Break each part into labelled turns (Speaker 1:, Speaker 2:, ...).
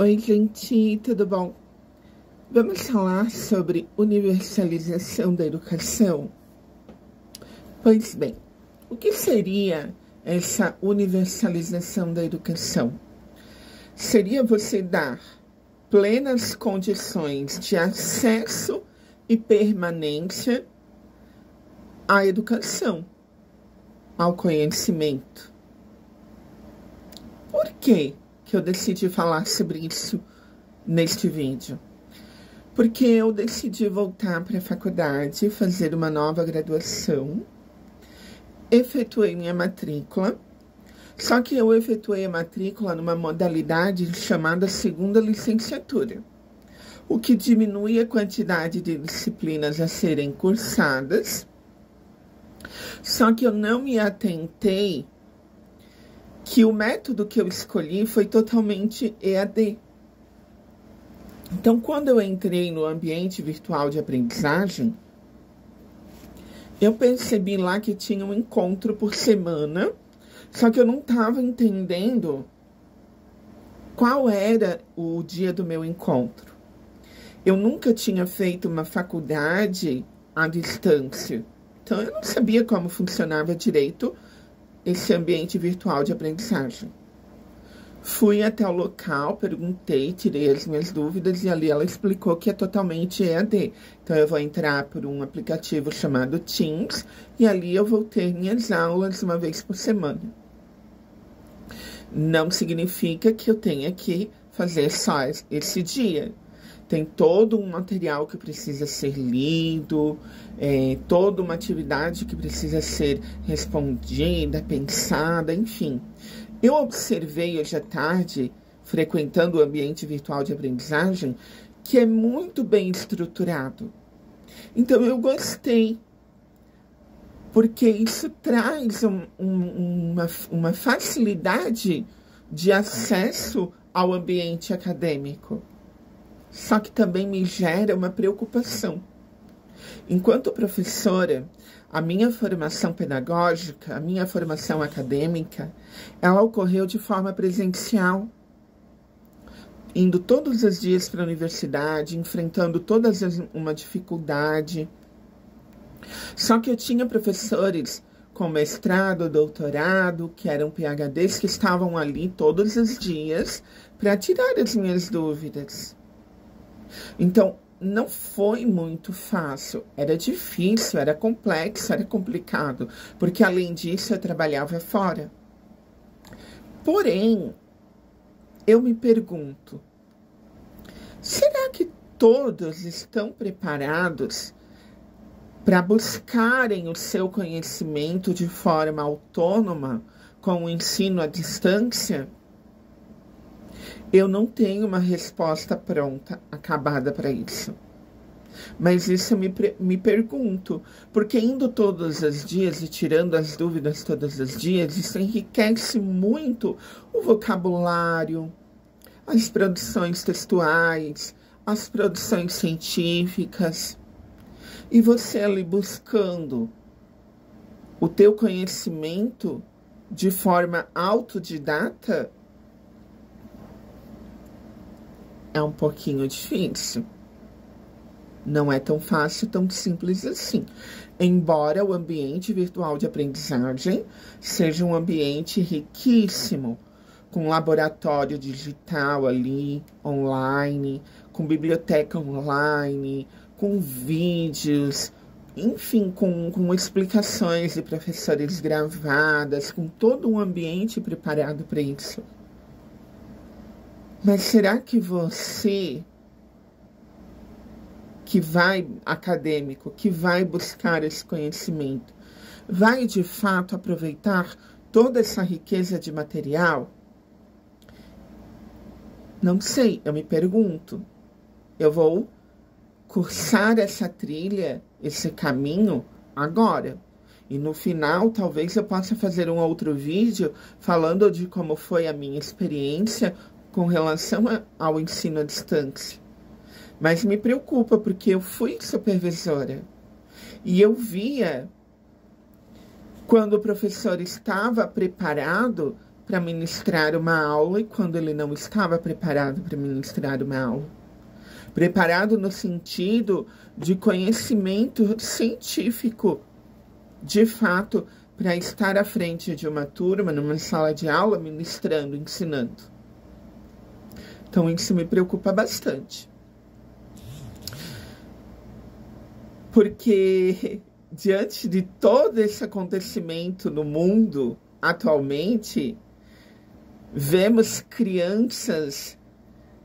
Speaker 1: Oi, gente, tudo bom? Vamos falar sobre universalização da educação? Pois bem, o que seria essa universalização da educação? Seria você dar plenas condições de acesso e permanência à educação, ao conhecimento. Por quê que eu decidi falar sobre isso neste vídeo? Porque eu decidi voltar para a faculdade, fazer uma nova graduação, efetuei minha matrícula, só que eu efetuei a matrícula numa modalidade chamada segunda licenciatura, o que diminui a quantidade de disciplinas a serem cursadas, só que eu não me atentei que o método que eu escolhi foi totalmente EAD. Então, quando eu entrei no ambiente virtual de aprendizagem, eu percebi lá que tinha um encontro por semana, só que eu não estava entendendo qual era o dia do meu encontro. Eu nunca tinha feito uma faculdade à distância, então eu não sabia como funcionava direito esse ambiente virtual de aprendizagem. Fui até o local, perguntei, tirei as minhas dúvidas e ali ela explicou que é totalmente EAD. Então eu vou entrar por um aplicativo chamado Teams e ali eu vou ter minhas aulas uma vez por semana. Não significa que eu tenha que fazer só esse dia. Tem todo um material que precisa ser lido, toda uma atividade que precisa ser respondida, pensada, enfim. Eu observei hoje à tarde, frequentando o ambiente virtual de aprendizagem, que é muito bem estruturado. Então, eu gostei, porque isso traz uma facilidade de acesso ao ambiente acadêmico. Só que também me gera uma preocupação. Enquanto professora, a minha formação pedagógica, a minha formação acadêmica, ela ocorreu de forma presencial, indo todos os dias para a universidade, enfrentando uma dificuldade. Só que eu tinha professores com mestrado, doutorado, que eram PhDs, que estavam ali todos os dias para tirar as minhas dúvidas. Então, não foi muito fácil, era difícil, era complexo, era complicado, porque além disso eu trabalhava fora. Porém, eu me pergunto, será que todos estão preparados para buscarem o seu conhecimento de forma autônoma com o ensino à distância? Eu não tenho uma resposta pronta, acabada para isso. Mas isso eu me pergunto, porque indo todos os dias e tirando as dúvidas todos os dias, isso enriquece muito o vocabulário, as produções textuais, as produções científicas. E você ali buscando o teu conhecimento de forma autodidata, é um pouquinho difícil. Não é tão fácil, tão simples assim. Embora o ambiente virtual de aprendizagem seja um ambiente riquíssimo, com laboratório digital ali, online, com biblioteca online, com vídeos, enfim, com explicações de professores gravadas, com todo um ambiente preparado para isso. Mas será que você, que vai acadêmico, que vai buscar esse conhecimento, vai de fato aproveitar toda essa riqueza de material? Não sei, eu me pergunto. Eu vou cursar essa trilha, esse caminho agora. E no final, talvez eu possa fazer um outro vídeo falando de como foi a minha experiência com relação ao ensino à distância. Mas me preocupa, porque eu fui supervisora. E eu via quando o professor estava preparado para ministrar uma aula e quando ele não estava preparado para ministrar uma aula. Preparado no sentido de conhecimento científico, de fato, para estar à frente de uma turma, numa sala de aula, ministrando, ensinando. Então, isso me preocupa bastante. Porque, diante de todo esse acontecimento no mundo, atualmente, vemos crianças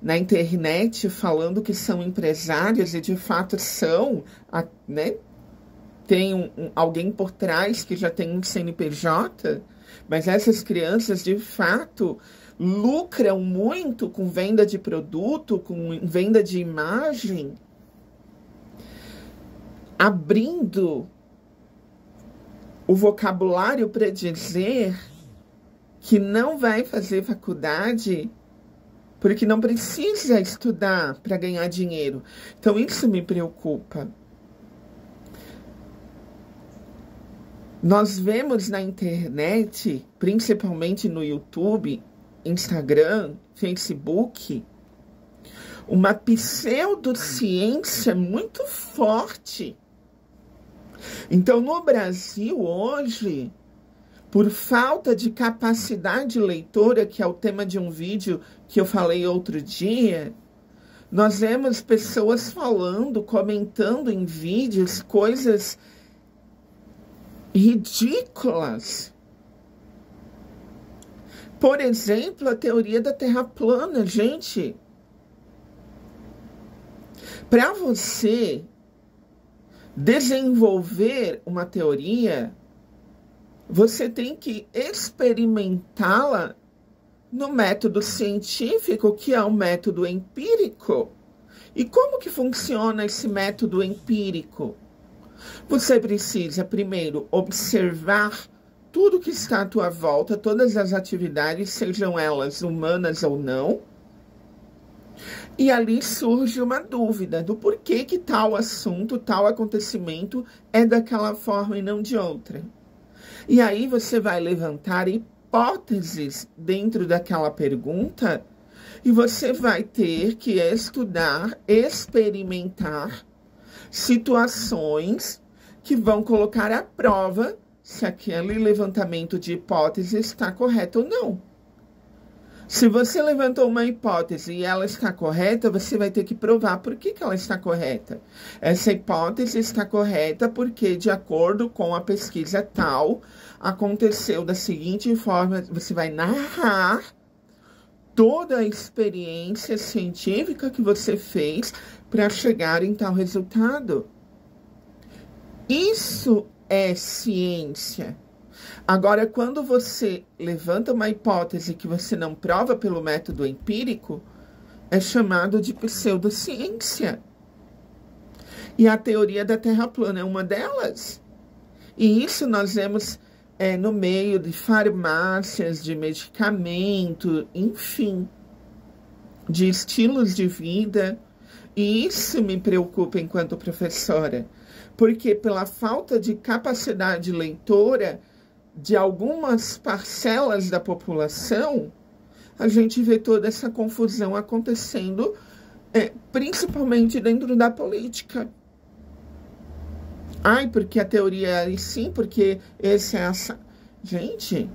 Speaker 1: na internet falando que são empresários e, de fato, são, né? Tem alguém por trás que já tem um CNPJ, mas essas crianças, de fato, lucram muito com venda de produto, com venda de imagem, abrindo o vocabulário para dizer que não vai fazer faculdade porque não precisa estudar para ganhar dinheiro. Então, isso me preocupa. Nós vemos na internet, principalmente no YouTube, Instagram, Facebook, uma pseudociência muito forte. Então, no Brasil, hoje, por falta de capacidade leitora, que é o tema de um vídeo que eu falei outro dia, nós vemos pessoas falando, comentando em vídeos coisas ridículas. Por exemplo, a teoria da Terra plana, gente. Para você desenvolver uma teoria, você tem que experimentá-la no método científico, que é o método empírico. E como que funciona esse método empírico? Você precisa, primeiro, observar tudo que está à tua volta, todas as atividades, sejam elas humanas ou não. E ali surge uma dúvida do porquê que tal assunto, tal acontecimento é daquela forma e não de outra. E aí você vai levantar hipóteses dentro daquela pergunta e você vai ter que estudar, experimentar situações que vão colocar à prova se aquele levantamento de hipótese está correto ou não. Se você levantou uma hipótese e ela está correta, você vai ter que provar por que ela está correta. Essa hipótese está correta porque, de acordo com a pesquisa tal, aconteceu da seguinte forma. Você vai narrar toda a experiência científica que você fez para chegar em tal resultado. Isso é ciência. Agora, quando você levanta uma hipótese que você não prova pelo método empírico, é chamado de pseudociência. E a teoria da Terra plana é uma delas. E isso nós vemos no meio de farmácias, de medicamento, enfim, de estilos de vida. E isso me preocupa enquanto professora, porque pela falta de capacidade leitora de algumas parcelas da população, a gente vê toda essa confusão acontecendo, principalmente dentro da política. Ai, porque a teoria é sim, porque esse é essa. Gente,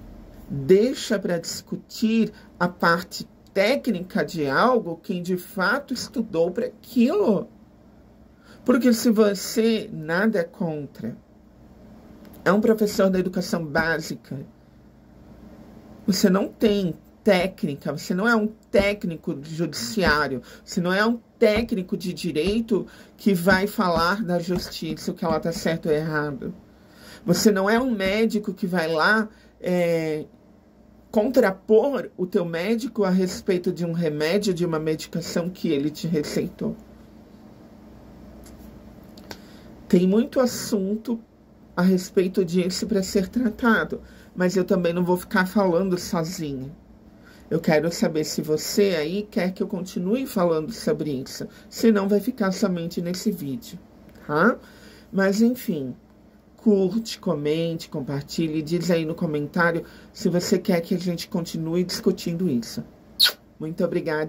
Speaker 1: deixa para discutir a parte técnica de algo quem de fato estudou para aquilo. Porque se você nada contra, é um professor da educação básica, você não tem técnica, você não é um técnico judiciário, você não é um técnico de direito que vai falar da justiça, o que ela está certo ou errado. Você não é um médico que vai lá contrapor o teu médico a respeito de um remédio, de uma medicação que ele te receitou. Tem muito assunto a respeito disso para ser tratado, mas eu também não vou ficar falando sozinha. Eu quero saber se você aí quer que eu continue falando sobre isso, senão vai ficar somente nesse vídeo, tá? Mas enfim, curte, comente, compartilhe, diz aí no comentário se você quer que a gente continue discutindo isso. Muito obrigada.